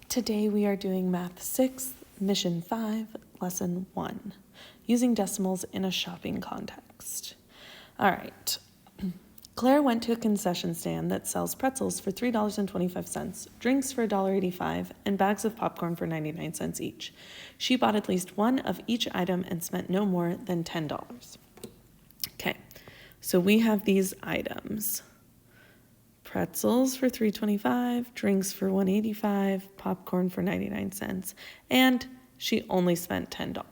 Today we are doing Math 6, Mission 5, Lesson 1, using decimals in a shopping context. All right. Claire went to a concession stand that sells pretzels for $3.25, drinks for $1.85, and bags of popcorn for 99 cents each. She bought at least one of each item and spent no more than $10. Okay, so we have these items. Pretzels for $3.25, drinks for $1.85, popcorn for 99 cents, and she only spent $10.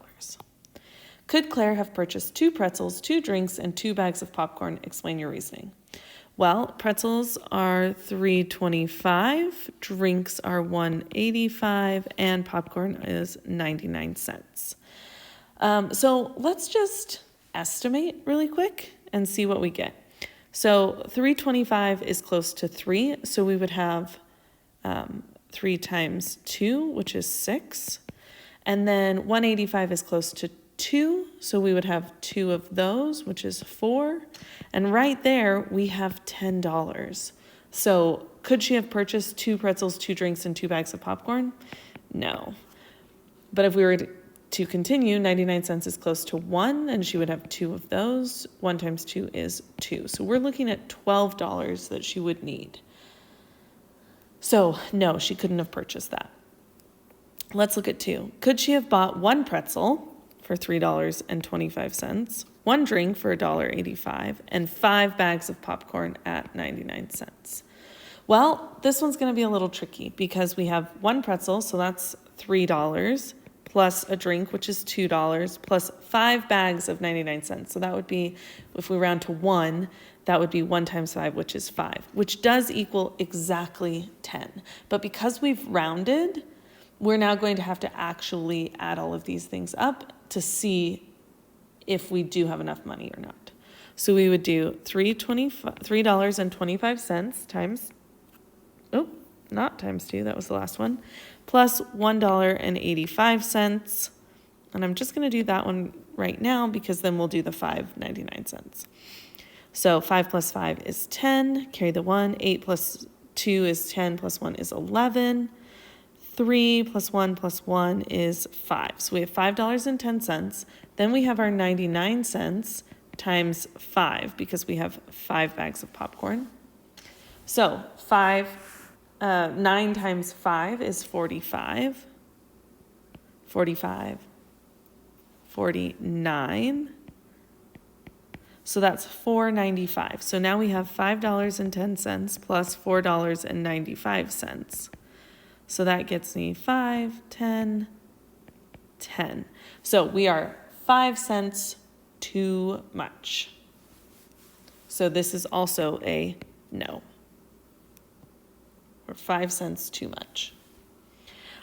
Could Claire have purchased 2 pretzels, 2 drinks, and 2 bags of popcorn? Explain your reasoning. Well, pretzels are $3.25, drinks are $1.85, and popcorn is 99 cents. So let's just estimate really quick and see what we get. So 325 is close to 3, so we would have 3 times 2, which is 6. And then 185 is close to 2, so we would have 2 of those, which is 4. And right there, we have $10. So could she have purchased 2 pretzels, 2 drinks, and 2 bags of popcorn? No. But if we were to continue, 99 cents is close to 1, and she would have 2 of those. 1 times 2 is 2. So we're looking at $12 that she would need. So no, she couldn't have purchased that. Let's look at 2. Could she have bought 1 pretzel for $3.25, 1 drink for $1.85, and 5 bags of popcorn at 99 cents? Well, this one's going to be a little tricky because we have 1 pretzel, so that's $3, plus a drink, which is $2, plus 5 bags of 99 cents. So that would be, if we round to 1, that would be 1 times 5, which is 5, which does equal exactly 10. But because we've rounded, we're now going to have to actually add all of these things up to see if we do have enough money or not. So we would do $3.25 times, not times 2, that was the last one, plus $1.85. And I'm just going to do that one right now because then we'll do the 5.99 cents. So 5 plus 5 is 10, carry the 1, 8 plus 2 is 10, plus 1 is 11, 3 plus 1 plus 1 is 5. So we have $5.10. Then we have our 99 cents times 5 because we have 5 bags of popcorn. So 9 times 5 is 45. 45. 49. So that's $4.95. So now we have $5.10 plus $4.95. So that gets me 5, 10, 10. So we are 5 cents too much. So this is also a no. Or 5 cents too much.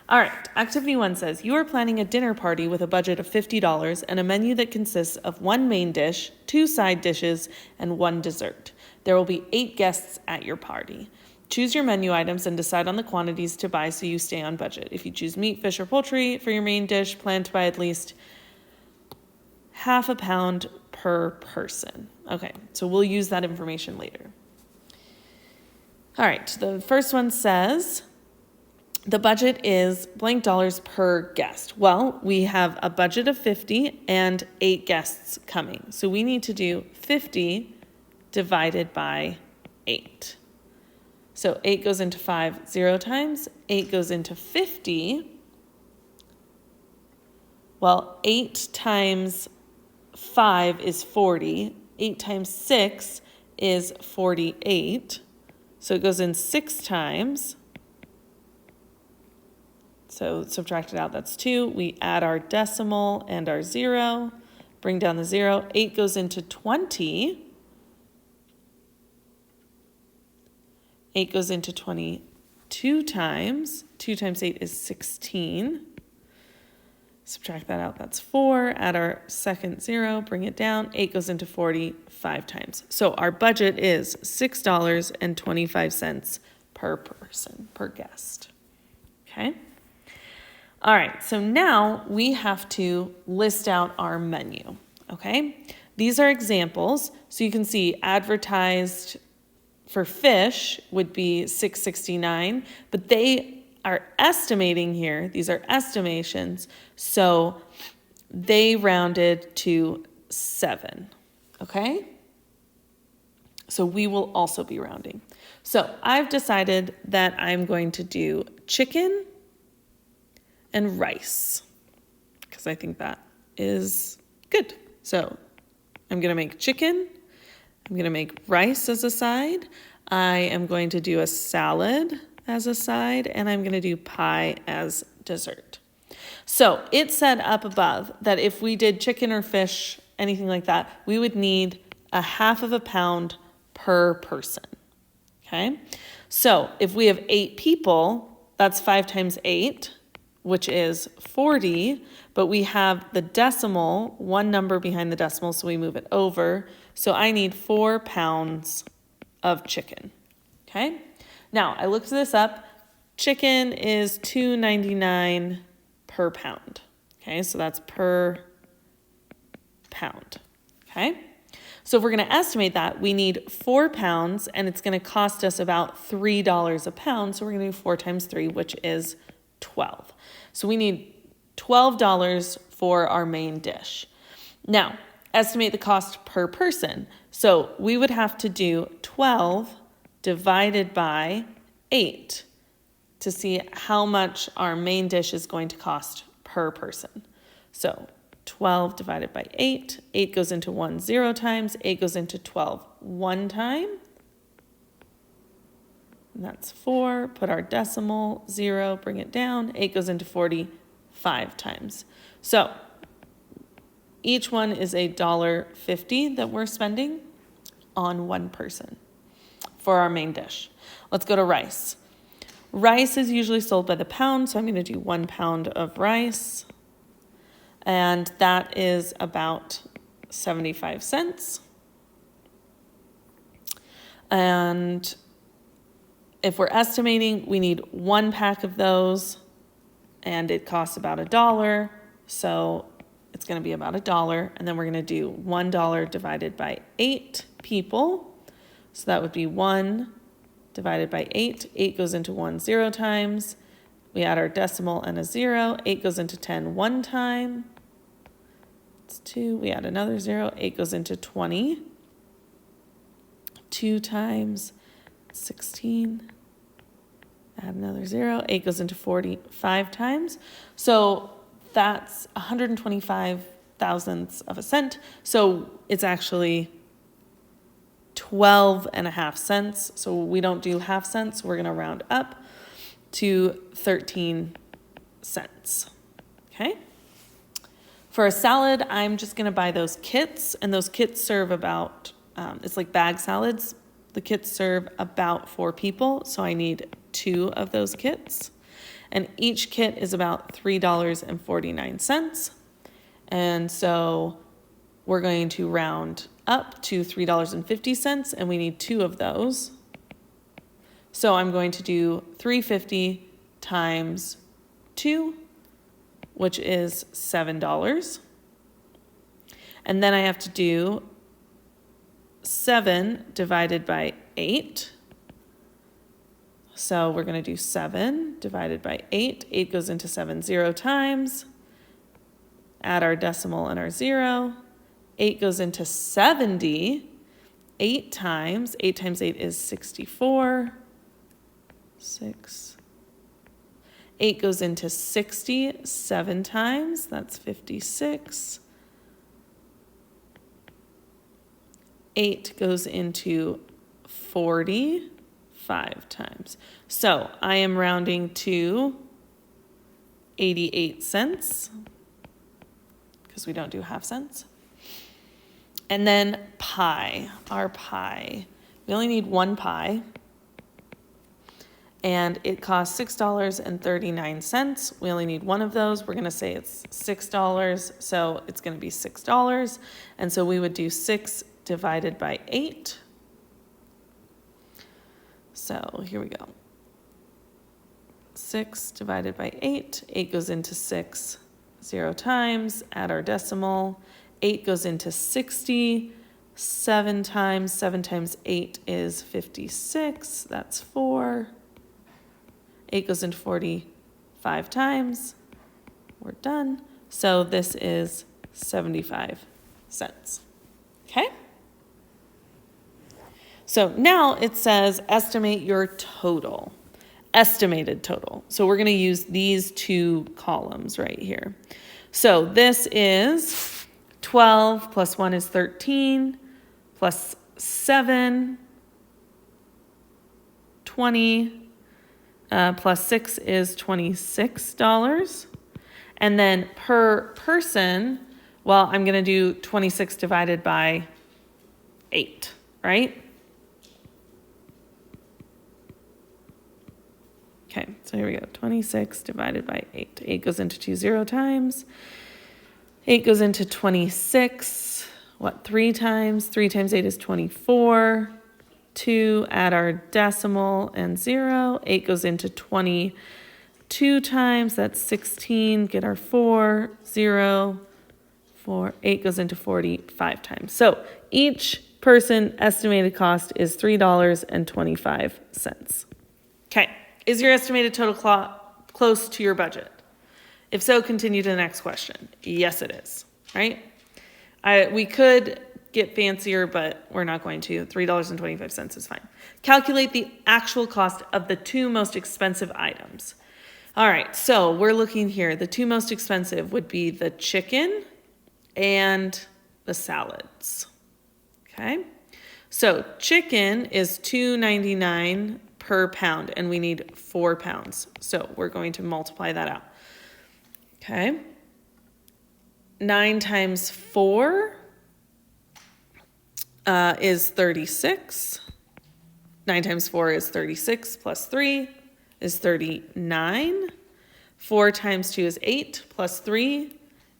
All right, activity 1 says, you are planning a dinner party with a budget of $50 and a menu that consists of 1 main dish, 2 side dishes, and 1 dessert. There will be 8 guests at your party. Choose your menu items and decide on the quantities to buy so you stay on budget. If you choose meat, fish, or poultry for your main dish, plan to buy at least half a pound per person. Okay, so we'll use that information later. All right, the first one says, the budget is blank dollars per guest. Well, we have a budget of 50 and 8 guests coming. So we need to do 50 divided by 8. So 8 goes into 5 0 times. 8 goes into 50. Well, 8 times 5 is 40. 8 times 6 is 48. So it goes in 6 times. So subtract it out, that's 2. We add our decimal and our 0. Bring down the 0. 8 goes into 20. 8 goes into 22 times. 2 times 8 is 16. Subtract that out, that's 4. Add our second 0, bring it down. 8 goes into 40 5 times. So our budget is $6.25 per person, per guest. Okay? All right, so now we have to list out our menu. Okay? These are examples. So you can see advertised for fish would be $6.69, but they are estimating here. These are estimations. So they rounded to 7, okay? So we will also be rounding. So I've decided that I'm going to do chicken and rice because I think that is good. So I'm going to make chicken. I'm going to make rice as a side. I am going to do a salad as a side, and I'm going to do pie as dessert. So it said up above that if we did chicken or fish, anything like that, we would need a 1/2 pound per person. Okay? So if we have 8 people, that's 5 times 8, which is 40, but we have the decimal, one number behind the decimal, so we move it over. So I need 4 pounds of chicken. Okay? Now, I looked this up. Chicken is $2.99 per pound. Okay, so that's per pound. Okay? So if we're going to estimate that, we need 4 pounds, and it's going to cost us about $3 a pound. So we're going to do 4 times 3, which is 12. So we need $12 for our main dish. Now, estimate the cost per person. So we would have to do 12 divided by 8 to see how much our main dish is going to cost per person. So 12 divided by 8. 8 goes into 1 0 times. 8 goes into 12 1 time. And that's 4. Put our decimal, 0, bring it down. 8 goes into 40 5 times. So each one is $1.50 that we're spending on one person for our main dish. Let's go to rice. Rice is usually sold by the pound, so I'm going to do 1 pound of rice. And that is about 75 cents. And if we're estimating, we need 1 pack of those, and it costs about $1. So it's going to be about $1. And then we're going to do $1 divided by 8 people. So that would be 1 divided by 8. 8 goes into 1 0 times. We add our decimal and a 0. 8 goes into 10 1 time. It's 2. We add another 0. 8 goes into 20. 2 times 16. Add another 0. 8 goes into 40 5 times. So that's 125 thousandths of a cent. So it's actually 12.5 cents. So we don't do half cents. We're going to round up to 13 cents. Okay? For a salad, I'm just going to buy those kits, and those kits serve about, it's like bag salads. The kits serve about 4 people, so I need 2 of those kits. And each kit is about $3.49. And so we're going to round up to $3.50, and we need 2 of those. So I'm going to do $3.50 times 2, which is $7. And then I have to do 7 divided by 8. So we're going to do 7 divided by 8. 8 goes into 7 0 times. Add our decimal and our 0. 8 goes into 70 8 times. 8 times 8 is 64. 6. 8 goes into 60 7 times. That's 56. 8 goes into 40 5 times. So I am rounding to 88 cents because we don't do half cents. And then pie, our pie. We only need 1 pie. And it costs $6.39. We only need 1 of those. We're going to say it's $6, so it's going to be $6. And so we would do 6 divided by 8. So here we go. 6 divided by 8. 8 goes into 6 0 times. Add our decimal. 8 goes into 60 7 times. 7 times 8 is 56. That's 4. 8 goes into 40 5 times. We're done. So this is 75 cents. Okay? So now it says estimate your total. Estimated total. So we're going to use these two columns right here. So this is 12 plus 1 is 13 plus 7, 20 plus 6 is $26. And then per person, well, I'm going to do 26 divided by 8, right? Okay, so here we go. 26 divided by 8. 8 goes into 2 0 times. 8 goes into 26. What, 3 times? 3 times 8 is 24. 2, add our decimal and 0. 8 goes into 22 times. That's 16. Get our 4. 0. 4. 8 goes into 45 times. So each person estimated cost is $3.25. Okay. Is your estimated total close to your budget? If so, continue to the next question. Yes, it is, right? We could get fancier, but we're not going to. $3.25 is fine. Calculate the actual cost of the 2 most expensive items. All right, so we're looking here. The 2 most expensive would be the chicken and the salads. Okay, so chicken is $2.99 per pound, and we need 4 pounds. So we're going to multiply that out. Okay. 9 times 4 is 36. 9 times 4 is 36 plus 3 is 39. 4 times 2 is 8 plus 3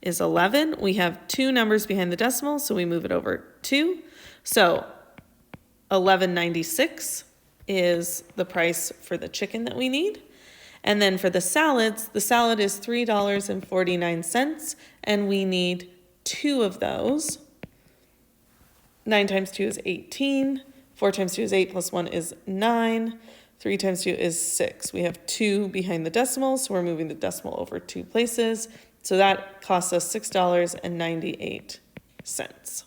is 11. We have 2 numbers behind the decimal, so we move it over 2. So $11.96 is the price for the chicken that we need. And then for the salads, the salad is $3.49, and we need 2 of those. 9 times 2 is 18. 4 times 2 is 8 plus 1 is 9. 3 times 2 is 6. We have 2 behind the decimal, so we're moving the decimal over 2 places. So that costs us $6.98.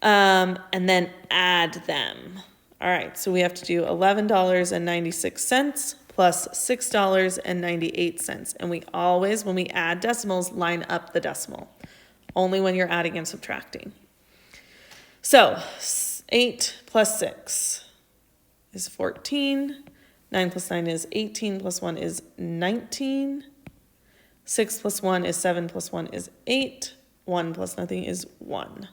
And then add them. All right, so we have to do $11.96 plus $6.98. And we always, when we add decimals, line up the decimal. Only when you're adding and subtracting. So 8 plus 6 is 14. 9 plus 9 is 18 plus 1 is 19. 6 plus 1 is 7 plus 1 is 8. 1 plus nothing is 1.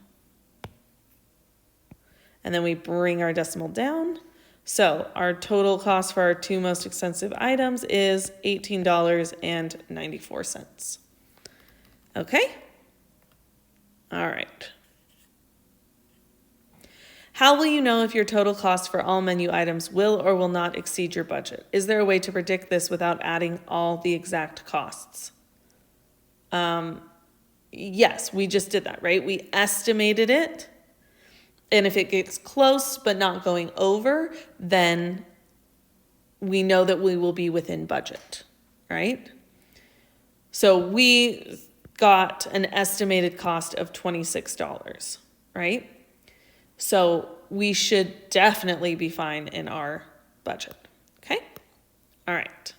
And then we bring our decimal down. So our total cost for our 2 most expensive items is $18.94. Okay? All right. How will you know if your total cost for all menu items will or will not exceed your budget? Is there a way to predict this without adding all the exact costs? Yes, we just did that, right? We estimated it. And if it gets close but not going over, then we know that we will be within budget, right? So we got an estimated cost of $26, right? So we should definitely be fine in our budget, okay? All right.